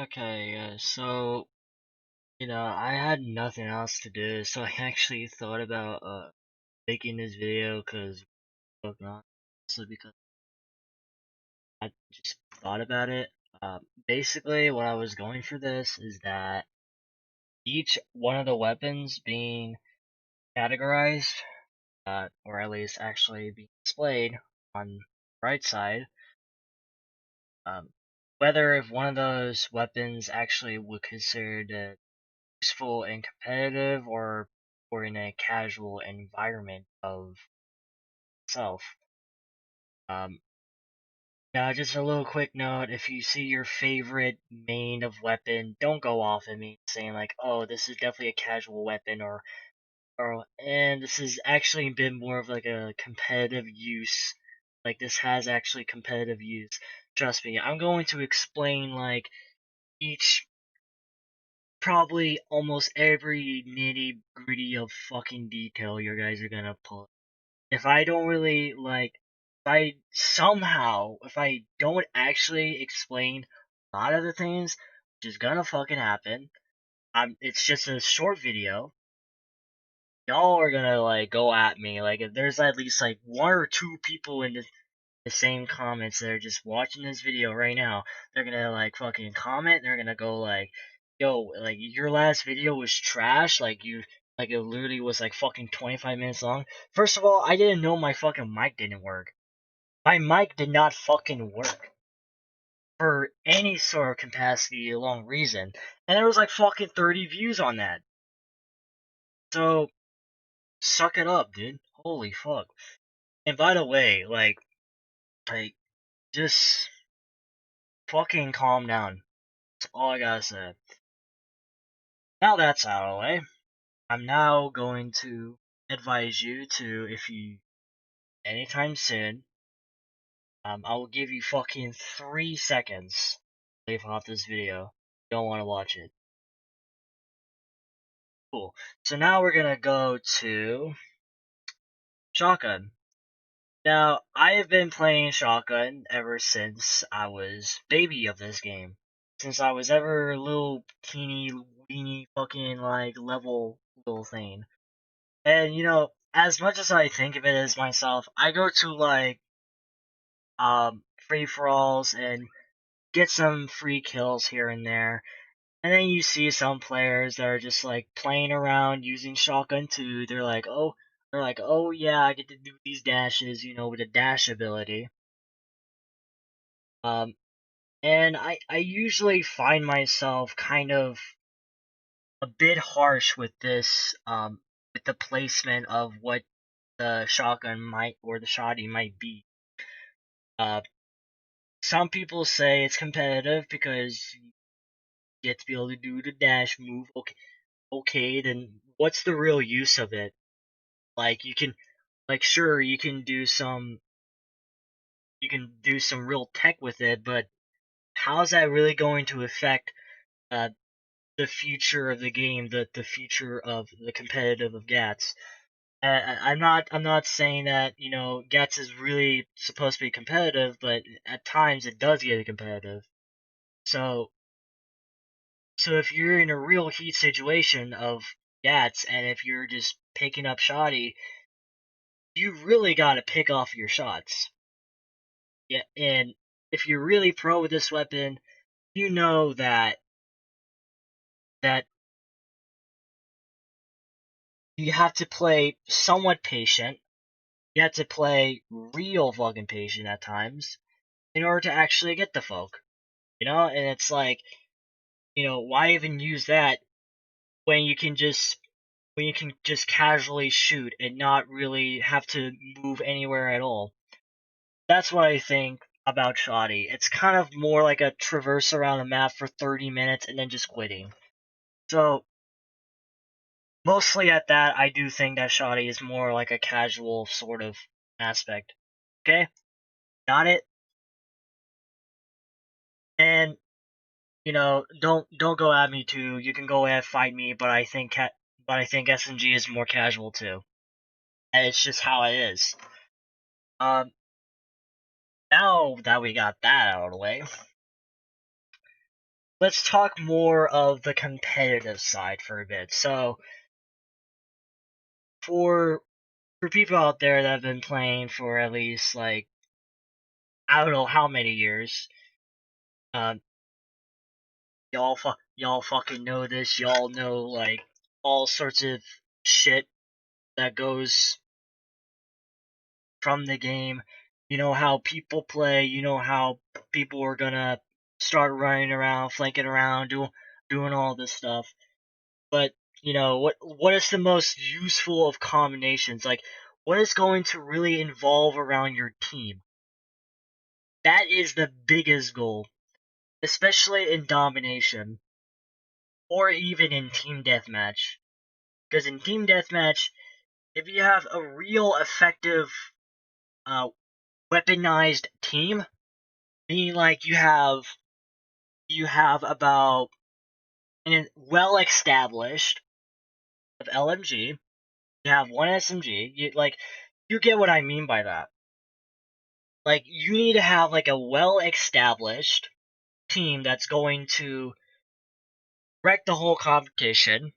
Okay, so I had nothing else to do, so I actually thought about making this video because also because I just thought about it. Basically, what I was going for this is that each one of the weapons being categorized, or at least actually being displayed on the right side, um, whether if one of those weapons actually would consider useful and competitive or in a casual environment of itself. Um, Now, just a little quick note: if you see your favorite main of weapon, don't go off at me saying like, "Oh, this is definitely a casual weapon," or and this is actually a bit more of like a competitive use. Like this has actually competitive use. Trust me, I'm going to explain like each probably almost every nitty gritty of fucking detail you guys are gonna pull. If I don't really like, if I don't actually explain a lot of the things, which is gonna fucking happen, it's just a short video. Y'all are gonna like go at me. Like if there's at least like one or two people in the same comments that are just watching this video right now, they're gonna like fucking comment. They're gonna go like, "Yo, like your last video was trash. Like it literally was like fucking 25 minutes long." First of all, I didn't know my fucking mic didn't work. My mic did not fucking work for any sort of capacity along reason, and there was like fucking 30 views on that. So suck it up, dude. Holy fuck. And by the way, like just fucking calm down. That's all I gotta say. Now that's out of the way, I'm now going to advise you to, if you anytime soon, I will give you fucking 3 seconds to leave off this video. Don't want to watch it. Cool. So now we're gonna go to Shotgun. Now, I have been playing Shotgun ever since I was baby of this game. Since I was ever a little teeny weeny fucking like level little thing. And as much as I think of it as myself, I go to like free for alls and get some free kills here and there. And then you see some players that are just like playing around using shotgun too. They're like, oh yeah, I get to do these dashes, with the dash ability. Um, and I usually find myself kind of a bit harsh with this, with the placement of what the shotgun might or the shotty might be. Uh, some people say it's competitive because you get to be able to do the dash move. Okay, then what's the real use of it? Like sure, you can do some real tech with it, but how's that really going to affect uh, the future of the game, the future of the competitive of GATS? I'm not saying that GATS is really supposed to be competitive, but at times it does get competitive. So if you're in a real heat situation of GATS, and if you're just picking up shoddy, you really got to pick off your shots. Yeah, and if you're really pro with this weapon, you know that you have to play somewhat patient. You have to play real fucking patient at times in order to actually get the folk. And it's like, why even use that when you can just casually shoot and not really have to move anywhere at all. That's what I think about Shoddy. It's kind of more like a traverse around the map for 30 minutes and then just quitting. So, mostly at that, I do think that Shoddy is more like a casual sort of aspect. Okay? Got it? And, don't go at me too. You can go ahead fight me, but I think SMG is more casual too. And it's just how it is. Um, Now that we got that out of the way, let's talk more of the competitive side for a bit. So for people out there that have been playing for at least like I don't know how many years, um, y'all fucking know this. Y'all know like all sorts of shit that goes from the game. You know how people play. You know how people are gonna start running around, flanking around, doing all this stuff. But what is the most useful of combinations? Like what is going to really involve around your team? That is the biggest goal, especially in domination or even in team deathmatch. Because in team deathmatch, if you have a real effective uh, weaponized team, meaning like you have about and well established of LMG, you have one SMG, you get what I mean by that. Like you need to have like a well established team that's going to wreck the whole competition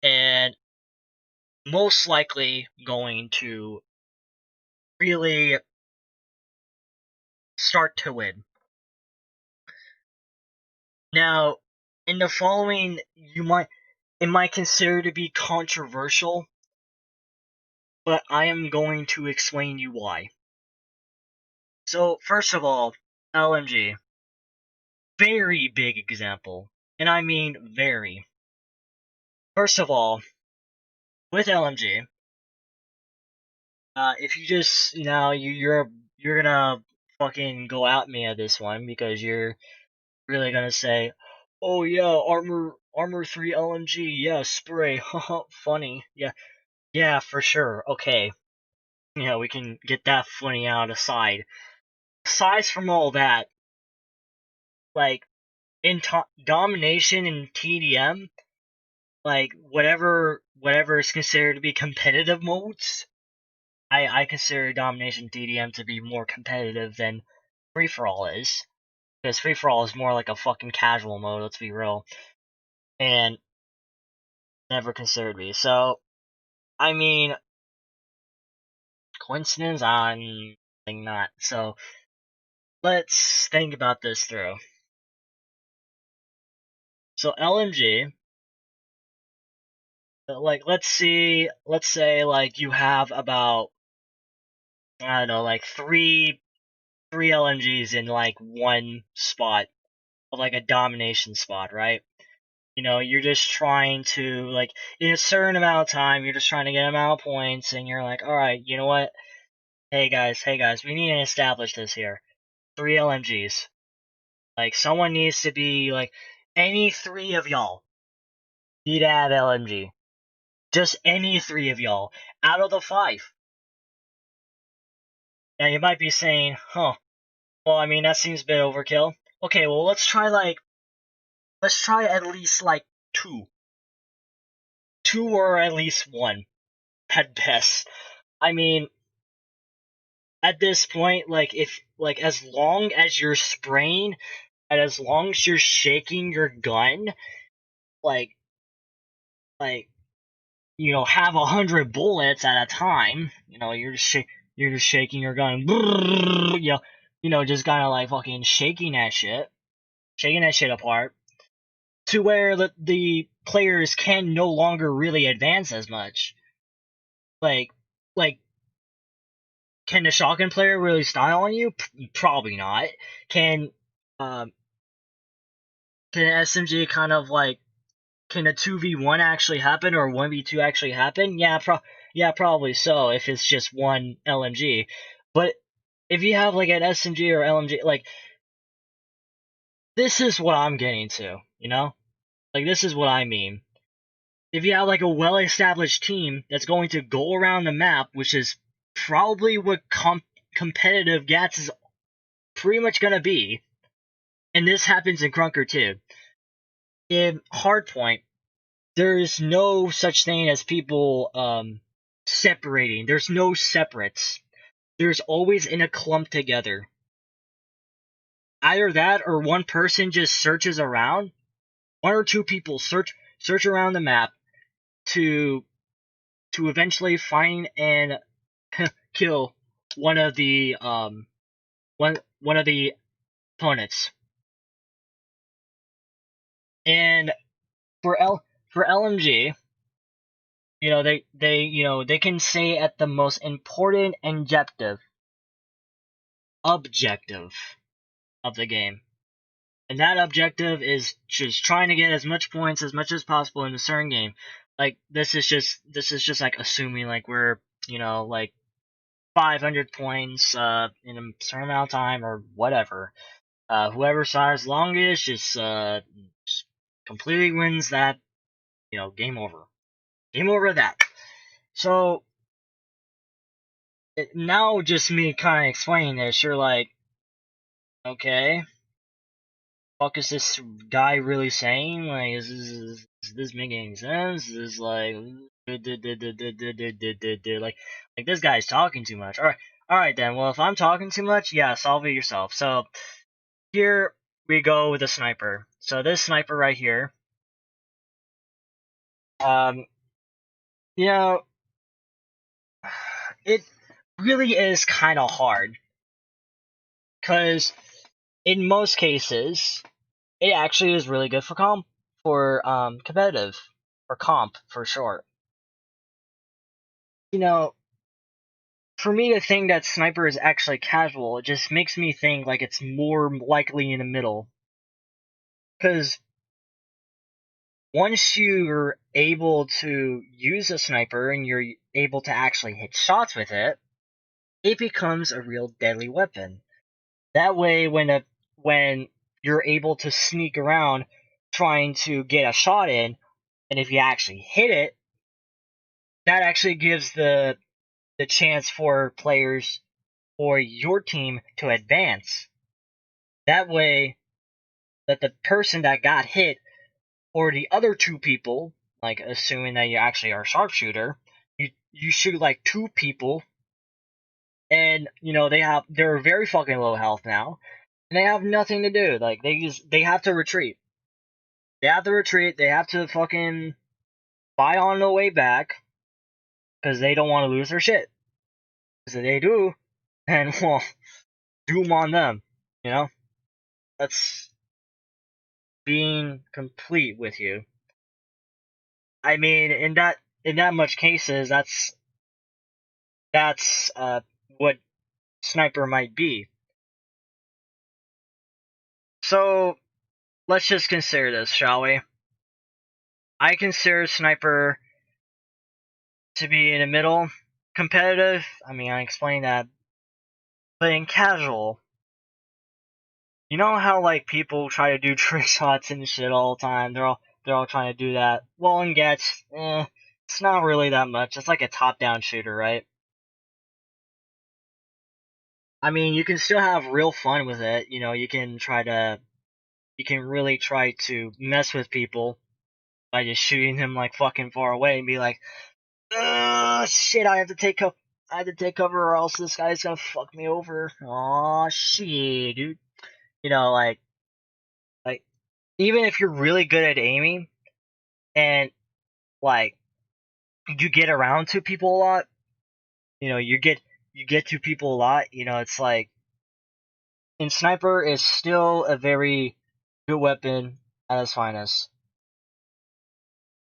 and most likely going to really start to win. Now, in the following, it might consider to be controversial, but I am going to explain you why. So, first of all, LMG. Very big example. And I mean very. First of all, with LMG, if you just, you're gonna fucking go at me at this one because you're really gonna say, oh yeah, armor 3 LMG, yeah, spray, haha, funny, yeah, for sure, okay. Yeah, we can get that funny out aside. Aside from all that, like, in domination and TDM, like, whatever is considered to be competitive modes, I consider domination TDM to be more competitive than free-for-all is. Because free-for-all is more like a fucking casual mode, let's be real. And never considered me. So, I mean, coincidence? I'm think not. So, let's think about this through. So, LMG, like, let's say, like, you have about, I don't know, like, three LMGs in, like, one spot, of, like, a domination spot, right? You're just trying to, like, in a certain amount of time, you're just trying to get an amount of points, and you're like, alright, you know what? Hey guys, we need to establish this here. 3 LMGs. Like, someone needs to be, like, any 3 of y'all need to have LMG. Just any 3 of y'all. Out of the 5. Now, you might be saying, huh, well, I mean, that seems a bit overkill. Okay, well, let's try at least, like, 2. 2 or at least 1. At best. I mean, at this point, like, as long as you're spraying, and as long as you're shaking your gun, like, have 100 bullets at a time. You're just shaking your gun. Just kind of like fucking shaking that shit apart to where the players can no longer really advance as much. Like, like, can the shotgun player really style on you? Probably not. Can, um, can an SMG kind of like can a 2v1 actually happen or 1v2 actually happen? Yeah, probably so if it's just one LMG. But if you have like an SMG or LMG, like, this is what I'm getting to, Like, this is what I mean. If you have like a well-established team that's going to go around the map, which is probably what competitive Gats is pretty much gonna be, and this happens in Krunker too. In Hardpoint, there's no such thing as people separating. There's no separates. There's always in a clump together. either that or one person just searches around, one or two people search around the map to eventually find and kill one of the one of the opponents. And for LMG, they can say at the most important objective of the game. And that objective is just trying to get as much points as much as possible in a certain game. Like this is just like assuming like we're like 500 points in a certain amount of time or whatever. Whoever survives longest just completely wins that. Game over. Game over that. So now just me kind of explaining this, you're like, okay, fuck is this guy really saying? Like, is this making any sense? Is this like like this guy's talking too much. Alright then. Well, if I'm talking too much, yeah, solve it yourself. So here we go with a sniper. So this sniper right here, um, you know, it really is kind of hard because in most cases it actually is really good for competitive, or comp for short. For me to think that sniper is actually casual, it just makes me think like it's more likely in the middle. Because once you're able to use a sniper and you're able to actually hit shots with it, it becomes a real deadly weapon. That way, when you're able to sneak around trying to get a shot in, and if you actually hit it, that actually gives the chance for players or your team to advance. That way, that the person that got hit or the other two people, like assuming that you actually are a sharpshooter, you shoot like two people, and they're very fucking low health now, and they have nothing to do. Like they have to retreat. They have to retreat. They have to fucking fight on the way back because they don't want to lose their shit. Because if they do, then well, doom on them. You know, that's being complete with you. I mean, in that much cases, that's what sniper might be. So let's just consider this, shall we? I consider sniper to be in the middle. Competitive, I mean, I explained that. But in casual, you know how like people try to do trick shots and shit all the time? They're all trying to do that. Well, in Gets, it's not really that much. It's like a top-down shooter, right? I mean, you can still have real fun with it. You can really try to mess with people by just shooting them like fucking far away and be like, shit, I have to take cover or else this guy's gonna fuck me over. Aw, shit, dude. Like even if you're really good at aiming and like you get around to people a lot, you get to people a lot. It's like in sniper is still a very good weapon at its finest.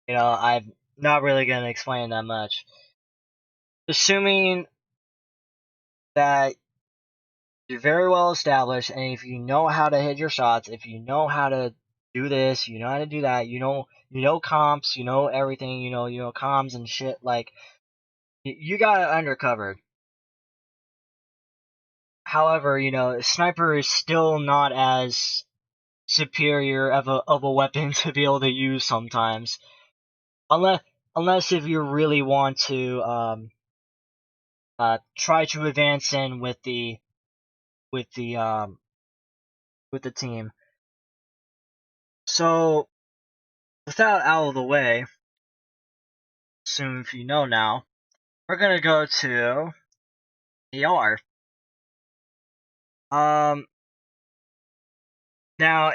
I'm not really gonna explain that much. Assuming that you're very well established, and if you know how to hit your shots, if you know how to do this, you know how to do that, you know comps, you know everything, you know comms and shit, like you got it undercovered. However, sniper is still not as superior of a weapon to be able to use sometimes, unless unless if you really want to try to advance in with the um with the team. So with that out of the way, assume if you know now, we're gonna go to AR. Um, Now,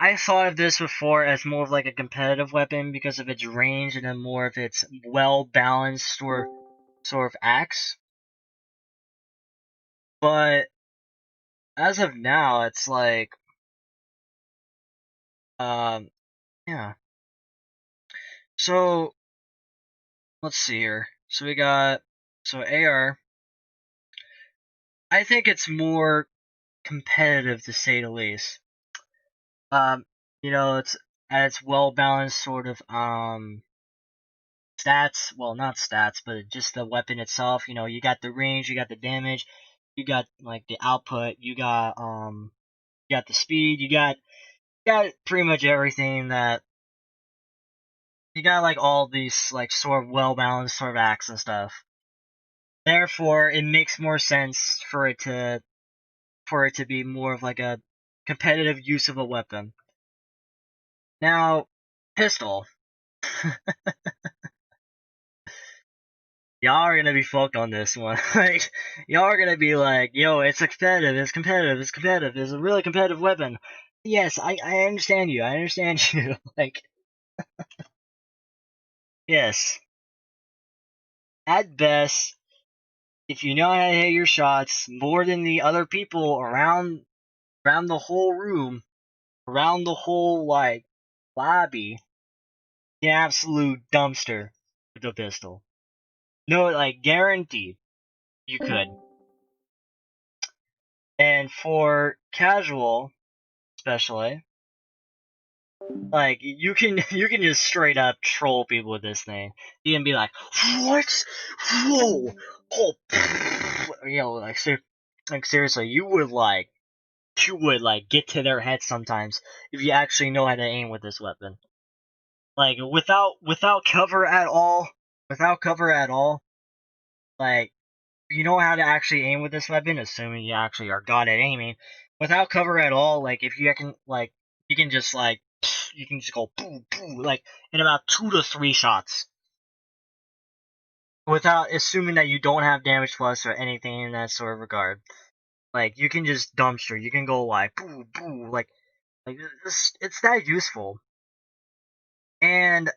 I thought of this before as more of like a competitive weapon because of its range and then more of its well balanced sort of axe. But as of now, it's like, um, yeah. So let's see here. So we got AR. I think it's more competitive to say the least. Um, it's at its well balanced sort of stats. Well, not stats, but just the weapon itself. You got the range, you got the damage, you got like the output, you got the speed, you got pretty much everything that you got, like all these like sort of well balanced sort of acts and stuff. Therefore, it makes more sense for it to be more of like a competitive use of a weapon. Now, pistol. Y'all are gonna be fucked on this one. Like, y'all are gonna be like, yo, it's competitive, it's competitive, it's competitive, it's a really competitive weapon. Yes, I understand you, I understand you. Like, yes. At best, if you know how to hit your shots more than the other people around the whole room, around the whole like lobby, an absolute dumpster with a pistol. No, like guaranteed you could. And for casual, especially, like you can just straight up troll people with this thing. You can be like, what? Whoa! Oh, like seriously, you would like get to their head sometimes if you actually know how to aim with this weapon. Like without cover at all, like you know how to actually aim with this weapon, assuming you actually are god at aiming. Without cover at all, like if you can like you can just like you can just go boom boom like in about 2 to 3 shots. Without assuming that you don't have damage plus or anything in that sort of regard. Like you can just dumpster, you can go like boom boom like it's that useful. And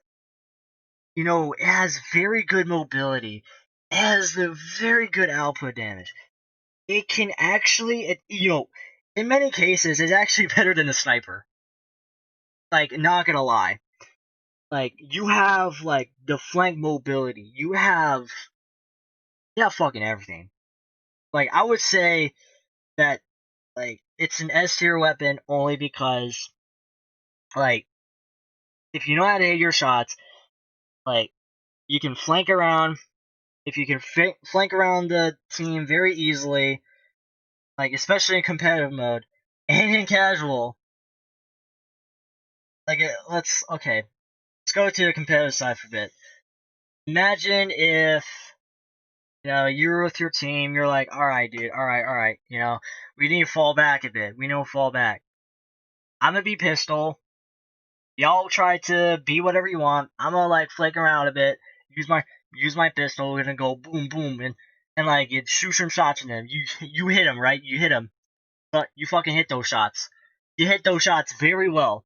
it has very good mobility. It has the very good output damage. It can actually, in many cases, it's actually better than a sniper. Like, not gonna lie. Like, you have, like, the flank mobility. You have fucking everything. Like, I would say that, like, it's an S tier weapon only because, like, if you know how to hit your shots, like, you can flank around. If you can flank around the team very easily, like, especially in competitive mode, and in casual, like, let's go to the competitive side for a bit. Imagine if you're with your team, you're like, all right, dude, all right, we need to fall back a bit. We need to fall back. I'm gonna be pistol. Y'all try to be whatever you want. I'm gonna like flick around a bit. Use my pistol. We're gonna go boom boom and like it shoot some shots in them. You hit them right. You hit them, but you fucking hit those shots. You hit those shots very well,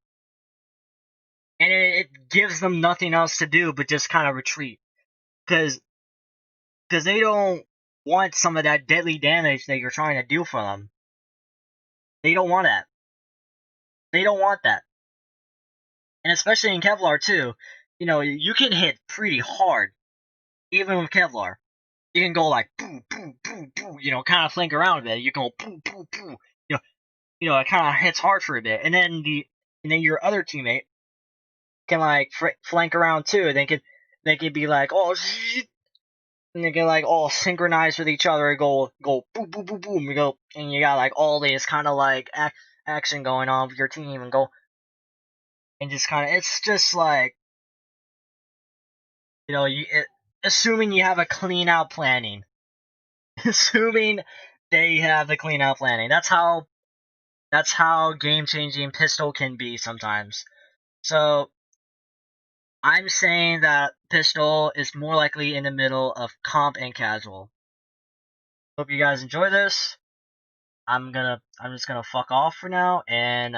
and it gives them nothing else to do but just kind of retreat because they don't want some of that deadly damage that you're trying to do for them. They don't want that. They don't want that. And especially in Kevlar too, you can hit pretty hard, even with Kevlar. You can go like boom, boom, boom, boom, kind of flank around a bit. You can go boom, boom, boom. It kind of hits hard for a bit, and then your other teammate can like flank around too. They could be like, oh, and they can like all synchronize with each other and go boom boom boom boom. You go and you got like all this kind of like action going on with your team and go and just kind of it's just like assuming you have a clean out planning, assuming they have the clean out planning. That's how game changing pistol can be sometimes. So I'm saying that pistol is more likely in the middle of comp and casual. Hope you guys enjoy this. I'm just gonna fuck off for now and